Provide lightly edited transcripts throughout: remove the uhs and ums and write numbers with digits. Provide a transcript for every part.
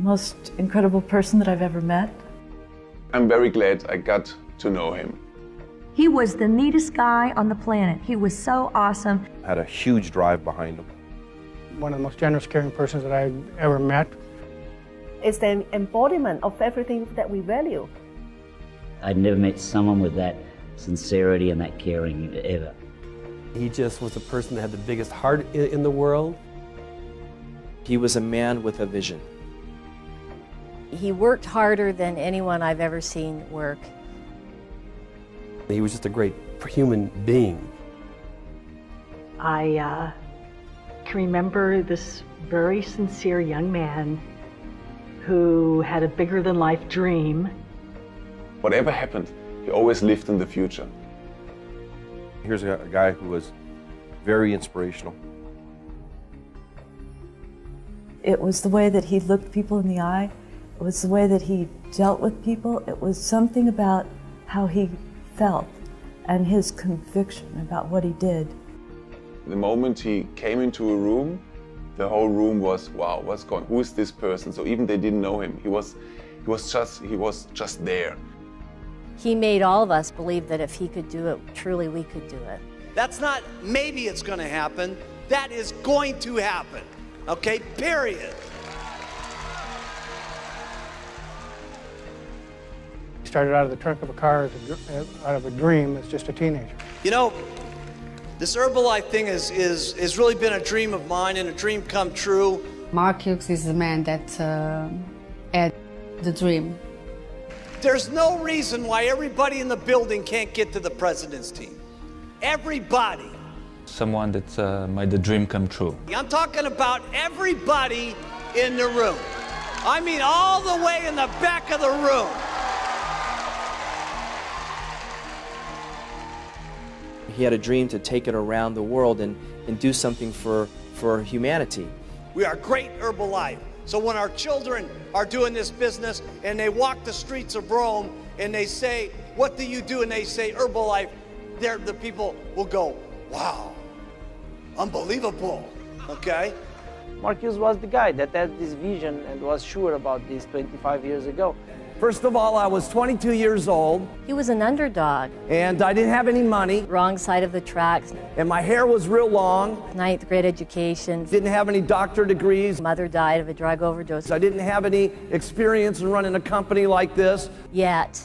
most incredible person that I've ever met. I'm very glad I got to know him. He was the neatest guy on the planet. He was so awesome. Had a huge drive behind him. One of the most generous, caring persons that I've ever met. It's the embodiment of everything that we value. I'd never met someone with that sincerity and that caring ever. He just was a person that had the biggest heart in the world. He was a man with a vision. He worked harder than anyone I've ever seen work. He was just a great human being. I can remember this very sincere young man who had a bigger-than-life dream. Whatever happened, he always lived in the future. Here's a guy who was very inspirational. It was the way that he looked people in the eye. It was the way that he dealt with people. It was something about how he felt and his conviction about what he did. The moment he came into a room, the whole room was, wow, who is this person? So even they didn't know him. He was just there. He made all of us believe that if he could do it, truly we could do it. That's not maybe it's going to happen. That is going to happen. Okay, period. He started out of the trunk of a car out of a dream as just a teenager. You know, this Herbalife thing has really been a dream of mine and a dream come true. Mark Hughes is the man that had the dream. There's no reason why everybody in the building can't get to the president's team. Everybody. Someone that made the dream come true. I'm talking about everybody in the room. I mean all the way in the back of the room. He had a dream to take it around the world and do something for humanity. We are great Herbalife. So when our children are doing this business and they walk the streets of Rome and they say, what do you do? And they say Herbalife, the people will go, wow, unbelievable, okay? Mark Hughes was the guy that had this vision and was sure about this 25 years ago. First of all, I was 22 years old. He was an underdog. And I didn't have any money. Wrong side of the tracks. And my hair was real long. 9th grade education. Didn't have any doctorate degrees. Mother died of a drug overdose. I didn't have any experience in running a company like this. Yet,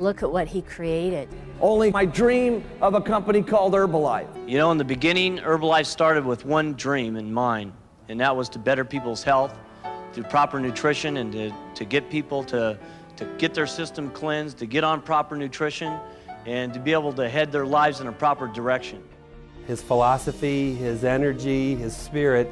look at what he created. Only my dream of a company called Herbalife. You know, in the beginning, Herbalife started with one dream in mind, and that was to better people's health through proper nutrition and to get people to get their system cleansed, to get on proper nutrition, and to be able to head their lives in a proper direction. His philosophy, his energy, his spirit,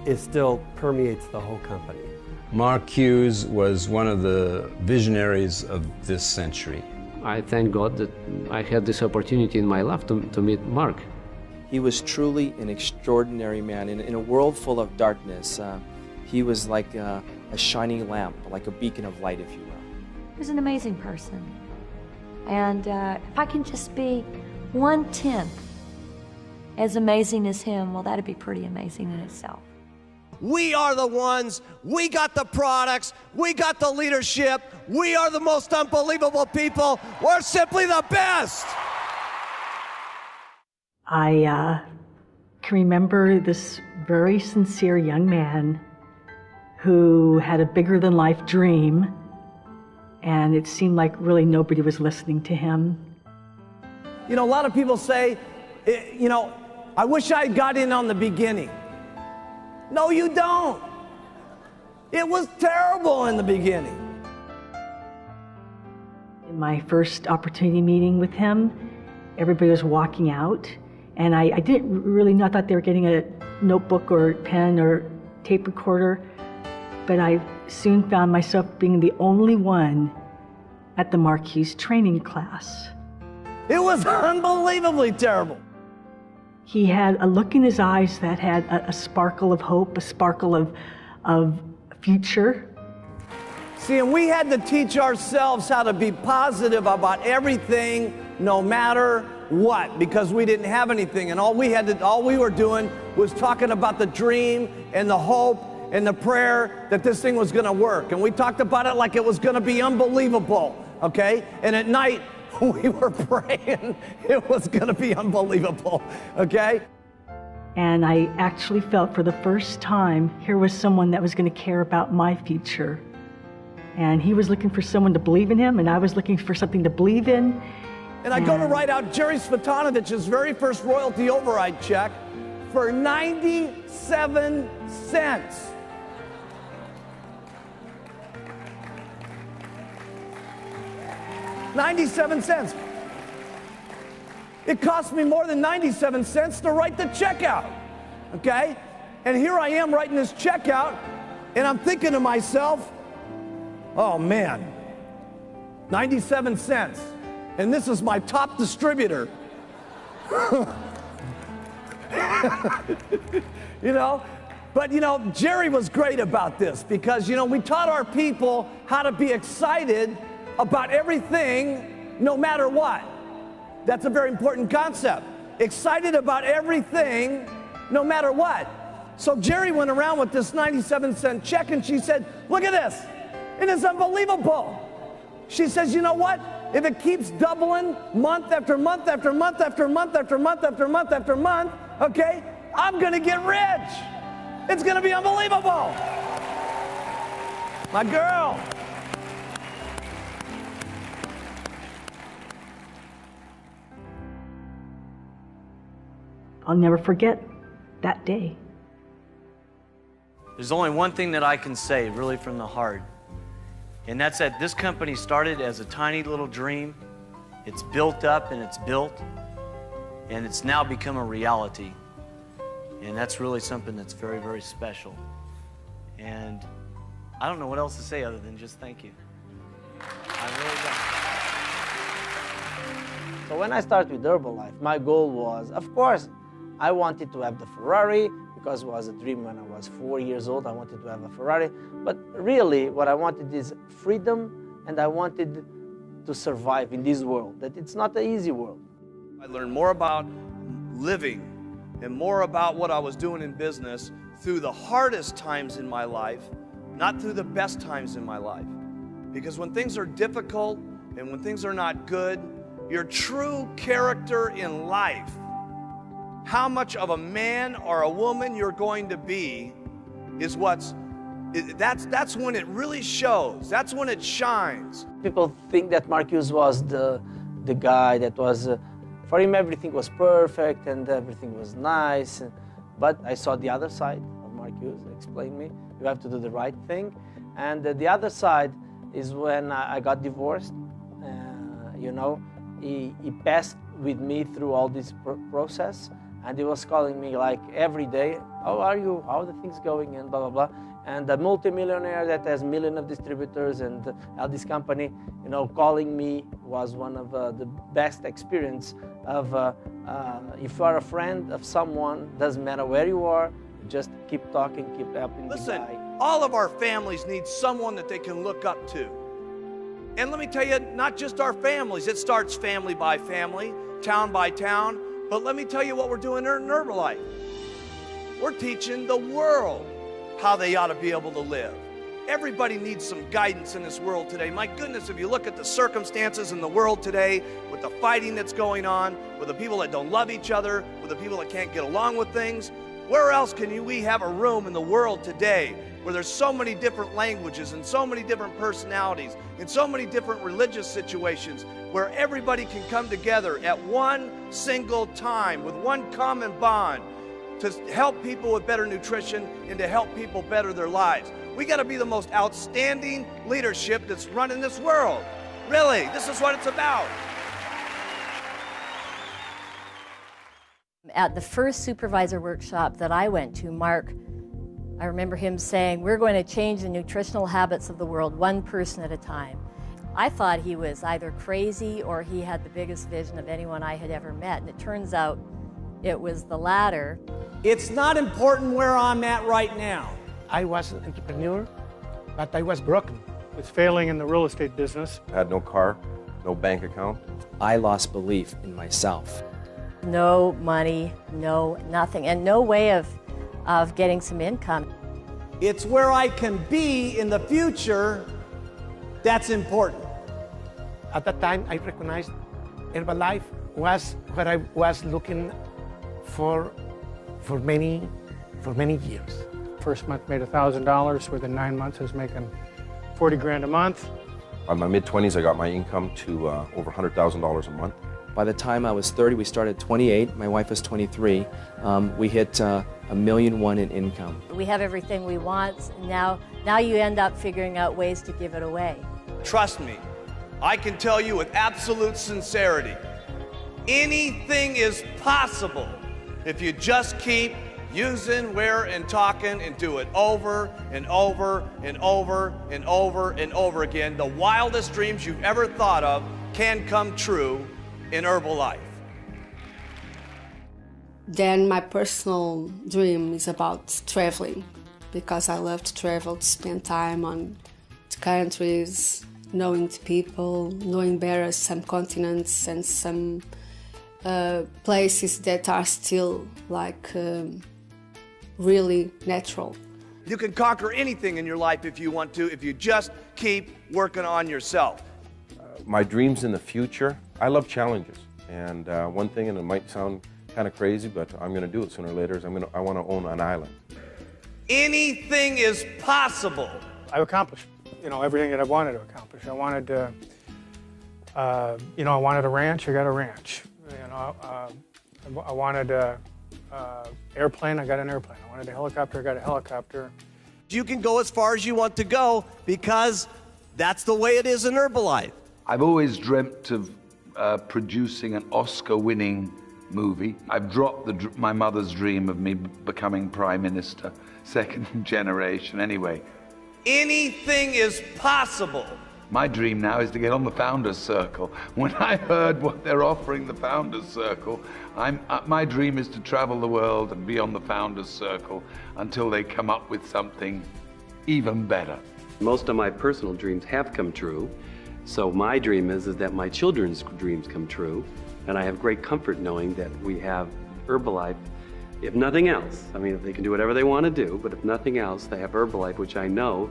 it still permeates the whole company. Mark Hughes was one of the visionaries of this century. I thank God that I had this opportunity in my life to meet Mark. He was truly an extraordinary man. In a world full of darkness, he was like a shining lamp, like a beacon of light, if you will. He was an amazing person. And if I can just be 1/10 as amazing as him, well, that'd be pretty amazing in itself. We are the ones, we got the products, we got the leadership, we are the most unbelievable people, we're simply the best! I can remember this very sincere young man who had a bigger-than-life dream, and it seemed like really nobody was listening to him. You know, a lot of people say, you know, I wish I got in on the beginning. No, you don't. It was terrible in the beginning. In my first opportunity meeting with him, everybody was walking out, and I didn't really know, I thought they were getting a notebook or pen or tape recorder, but I soon found myself being the only one at the Mark Hughes training class. It was unbelievably terrible. He had a look in his eyes that had a sparkle of hope, a sparkle of future. See, and we had to teach ourselves how to be positive about everything, no matter what, because we didn't have anything, and all we were doing was talking about the dream and the hope and the prayer that this thing was going to work. And we talked about it like it was going to be unbelievable, okay? And at night, we were praying it was going to be unbelievable, okay? And I actually felt for the first time, here was someone that was going to care about my future. And he was looking for someone to believe in him, and I was looking for something to believe in. And I go to write out Jerry Svetanovich's very first royalty override check for 97 cents. $0.97. It cost me more than 97 cents to write the check out, okay? And here I am writing this check out, and I'm thinking to myself, oh man, 97 cents, and this is my top distributor. You know, but you know, Jerry was great about this because, you know, we taught our people how to be excited about everything, no matter what. That's a very important concept. Excited about everything, no matter what. So Jerry went around with this 97-cent check and she said, look at this. It is unbelievable. She says, you know what? If it keeps doubling month after month after month after month after month after month after month, okay, I'm going to get rich. It's going to be unbelievable. My girl. I'll never forget that day. There's only one thing that I can say, really from the heart, and that's that this company started as a tiny little dream. It's built up and it's built, and it's now become a reality. And that's really something that's very, very special. And I don't know what else to say other than just thank you. I really don't. So when I started with Herbalife, my goal was, of course, I wanted to have the Ferrari because it was a dream when I was 4 years old. I wanted to have a Ferrari. But really, what I wanted is freedom, and I wanted to survive in this world, that it's not an easy world. I learned more about living and more about what I was doing in business through the hardest times in my life, not through the best times in my life. Because when things are difficult and when things are not good, your true character in life, how much of a man or a woman you're going to be, is that's when it really shows. That's when it shines. People think that Mark Hughes was the guy that was, for him everything was perfect and everything was nice. But I saw the other side of Mark Hughes. Explained me, you have to do the right thing. And the other side is when I got divorced. You know, he passed with me through all this process. And he was calling me like every day, how are you, how are the things going, and blah, blah, blah. And the multimillionaire that has millions of distributors and all this company, you know, calling me was one of the best experience of, if you are a friend of someone, doesn't matter where you are, just keep talking, keep helping the guy. All of our families need someone that they can look up to. And let me tell you, not just our families, it starts family by family, town by town. But let me tell you what we're doing in Herbalife. We're teaching the world how they ought to be able to live. Everybody needs some guidance in this world today. My goodness, if you look at the circumstances in the world today, with the fighting that's going on, with the people that don't love each other, with the people that can't get along with things, where else can we have a room in the world today where there's so many different languages and so many different personalities and so many different religious situations where everybody can come together at one single time with one common bond to help people with better nutrition and to help people better their lives. We got to be the most outstanding leadership that's running this world. Really, this is what it's about. At the first supervisor workshop that I went to, Mark, I remember him saying, we're going to change the nutritional habits of the world one person at a time. I thought he was either crazy or he had the biggest vision of anyone I had ever met, and it turns out it was the latter. It's not important where I'm at right now. I was an entrepreneur, but I was broken. I was failing in the real estate business. I had no car, no bank account. I lost belief in myself. No money, no nothing, and no way of getting some income. It's where I can be in the future that's important. At that time, I recognized Herbalife was what I was looking for many years. First month made $1,000. Within 9 months, I was making 40 grand a month. By my mid-20s, I got my income to over $100,000 a month. By the time I was 30, we started at 28. My wife was 23. We hit $1.1 million in income. We have everything we want. Now you end up figuring out ways to give it away. Trust me, I can tell you with absolute sincerity, anything is possible if you just keep using, wear, and talking and do it over and over and over and over and over again. The wildest dreams you've ever thought of can come true in Herbalife. Then my personal dream is about traveling, because I love to travel, to spend time on countries, knowing the people, knowing better some continents and some places that are still like really natural. You can conquer anything in your life if you want to, if you just keep working on yourself. My dreams in the future, I love challenges. And one thing, and it might sound kind of crazy, but I'm going to do it sooner or later, is I want to own an island. Anything is possible. I've accomplished, everything that I wanted to accomplish. I wanted I wanted a ranch. I got a ranch. I wanted an airplane. I got an airplane. I wanted a helicopter. I got a helicopter. You can go as far as you want to go because that's the way it is in Herbalife. I've always dreamt of producing an Oscar-winning movie. I've dropped my mother's dream of me becoming Prime Minister, second generation anyway. Anything is possible. My dream now is to get on the Founders Circle. When I heard what they're offering the Founders Circle, my dream is to travel the world and be on the Founders Circle until they come up with something even better. Most of my personal dreams have come true. So my dream is that my children's dreams come true. And I have great comfort knowing that we have Herbalife. If nothing else, if they can do whatever they want to do, but if nothing else, they have Herbalife, which I know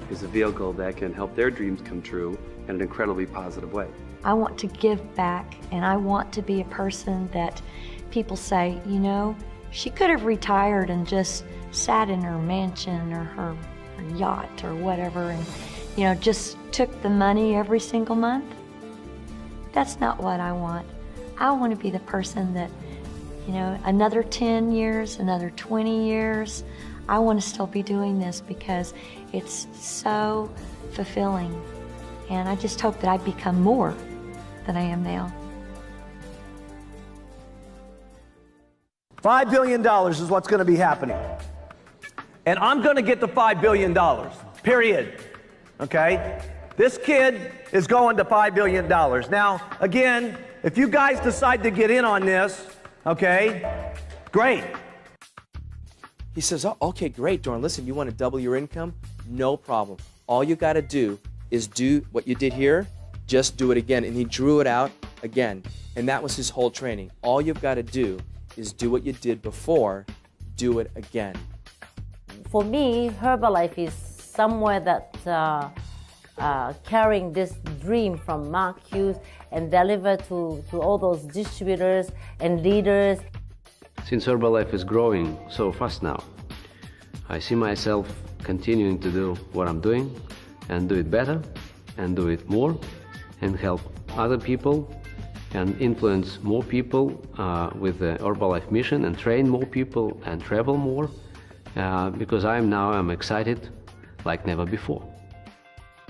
is a vehicle that can help their dreams come true in an incredibly positive way. I want to give back, and I want to be a person that people say, she could have retired and just sat in her mansion or her yacht or whatever and, just took the money every single month. That's not what I want. I want to be the person that, another 10 years, another 20 years, I want to still be doing this because it's so fulfilling. And I just hope that I become more than I am now. $5 billion is what's going to be happening. And I'm going to get the $5 billion, period. Okay? This kid is going to $5 billion. Now, again, if you guys decide to get in on this, okay, great. He says, oh, okay, great, Doran. Listen, you want to double your income? No problem. All you got to do is do what you did here, just do it again. And he drew it out again. And that was his whole training. All you've got to do is do what you did before, do it again. For me, Herbalife is somewhere that carrying this dream from Mark Hughes and deliver to all those distributors and leaders. Since Herbalife is growing so fast now, I see myself continuing to do what I'm doing and do it better and do it more and help other people and influence more people with the Herbalife mission and train more people and travel more because I'm excited like never before.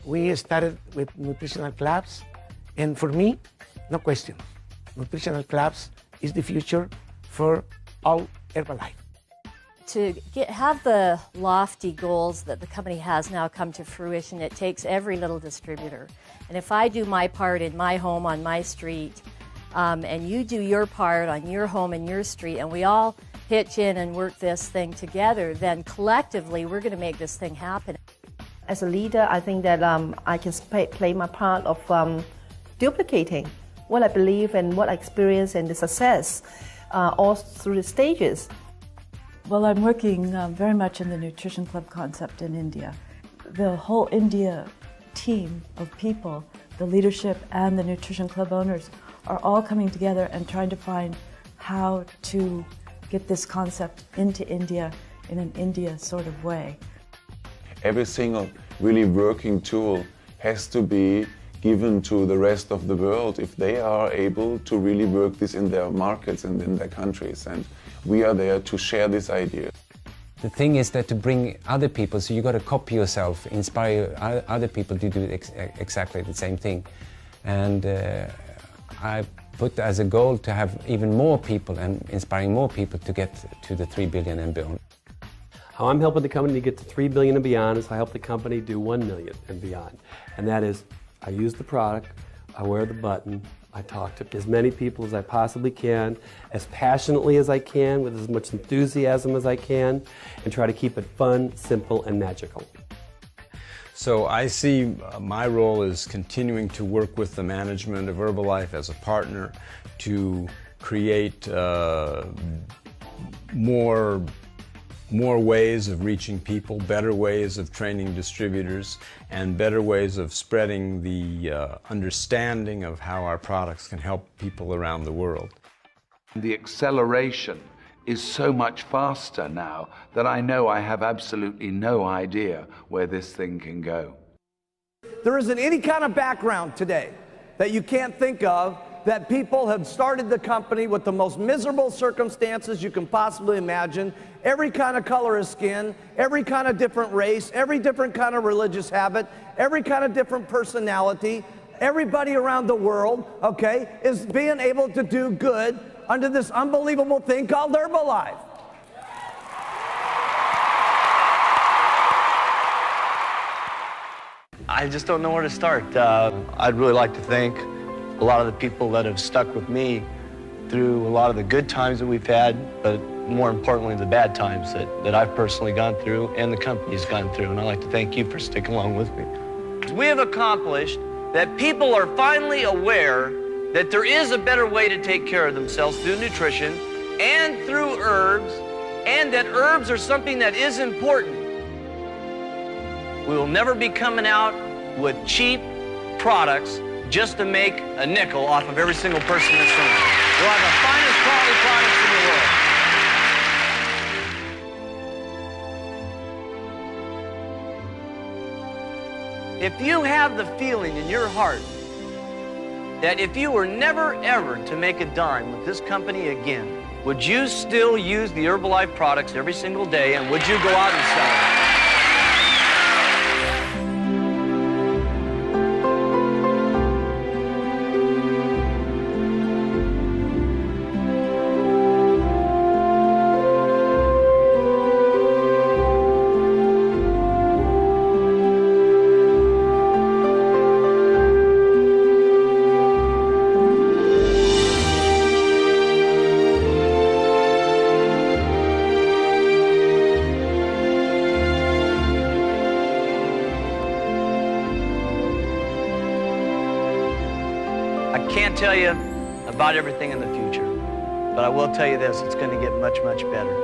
We started with nutritional clubs, and for me, no question, nutritional clubs is the future for all Herbalife. To have the lofty goals that the company has now come to fruition, it takes every little distributor. And if I do my part in my home on my street, and you do your part on your home and your street, and we all pitch in and work this thing together, then collectively we're going to make this thing happen. As a leader, I think that I can play my part of duplicating what I believe and what I experience and the success all through the stages. Well, I'm working very much in the Nutrition Club concept in India. The whole India team of people, the leadership and the Nutrition Club owners, are all coming together and trying to find how to get this concept into India in an India sort of way. Every single really working tool has to be given to the rest of the world if they are able to really work this in their markets and in their countries. And we are there to share this idea. The thing is that to bring other people, so you got to copy yourself, inspire other people to do exactly the same thing. And I put as a goal to have even more people and inspiring more people to get to the 3 billion and beyond. How I'm helping the company to get to 3 billion and beyond is I help the company do 1 million and beyond. And that is, I use the product, I wear the button, I talk to as many people as I possibly can, as passionately as I can, with as much enthusiasm as I can, and try to keep it fun, simple, and magical. So I see my role as continuing to work with the management of Herbalife as a partner to create more ways of reaching people, better ways of training distributors, and better ways of spreading the understanding of how our products can help people around the world. The acceleration is so much faster now that I know I have absolutely no idea where this thing can go. There isn't any kind of background today that you can't think of that people have started the company with the most miserable circumstances you can possibly imagine, every kind of color of skin, every kind of different race, every different kind of religious habit, every kind of different personality, everybody around the world, okay, is being able to do good under this unbelievable thing called Herbalife. I just don't know where to start. I'd really like to thank a lot of the people that have stuck with me through a lot of the good times that we've had, but more importantly, the bad times that I've personally gone through and the company's gone through. And I'd like to thank you for sticking along with me. We have accomplished that people are finally aware that there is a better way to take care of themselves through nutrition and through herbs, and that herbs are something that is important. We will never be coming out with cheap products just to make a nickel off of every single person in this room. We'll have the finest quality products in the world. If you have the feeling in your heart that if you were never ever to make a dime with this company again, would you still use the Herbalife products every single day, and would you go out and sell them? I can't tell you about everything in the future, but I will tell you this, it's going to get much, much better.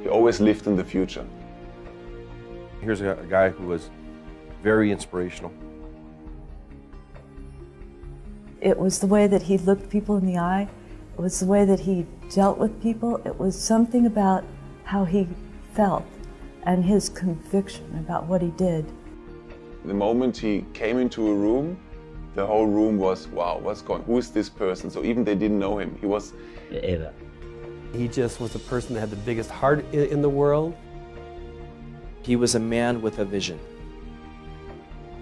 He always lived in the future. Here's a guy who was very inspirational. It was the way that he looked people in the eye. It was the way that he dealt with people. It was something about how he felt and his conviction about what he did. The moment he came into a room, the whole room was, wow, who is this person? So even they didn't know him. He was... He just was a person that had the biggest heart in the world. He was a man with a vision.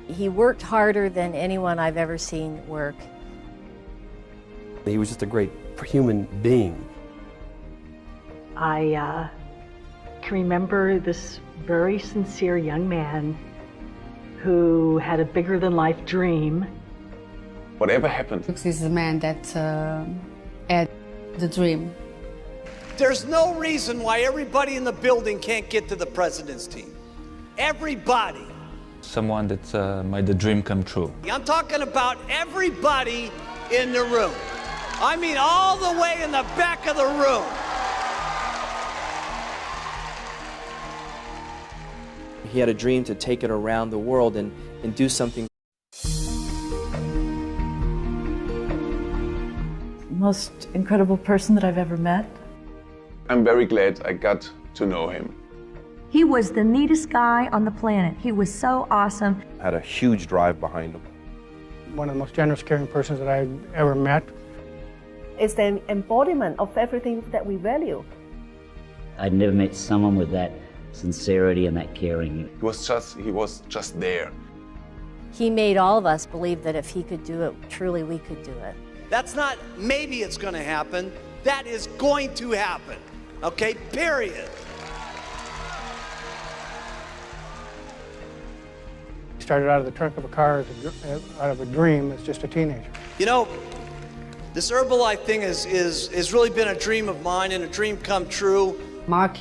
He worked harder than anyone I've ever seen work. He was just a great human being. I can remember this very sincere young man who had a bigger-than-life dream whatever happened. Hughes is the man that had the dream. There's no reason why everybody in the building can't get to the president's team. Everybody. Someone that made the dream come true. I'm talking about everybody in the room. I mean all the way in the back of the room. He had a dream to take it around the world and do something. Most incredible person that I've ever met. I'm very glad I got to know him. He was the neatest guy on the planet. He was so awesome. Had a huge drive behind him. One of the most generous, caring persons that I've ever met. It's the embodiment of everything that we value. I'd never met someone with that sincerity and that caring. He was just there. He made all of us believe that if he could do it, truly we could do it. That's not maybe it's going to happen. That is going to happen. Okay, period. He started out of the trunk of a car out of a dream as just a teenager. You know, this Herbalife thing has really been a dream of mine and a dream come true. Mark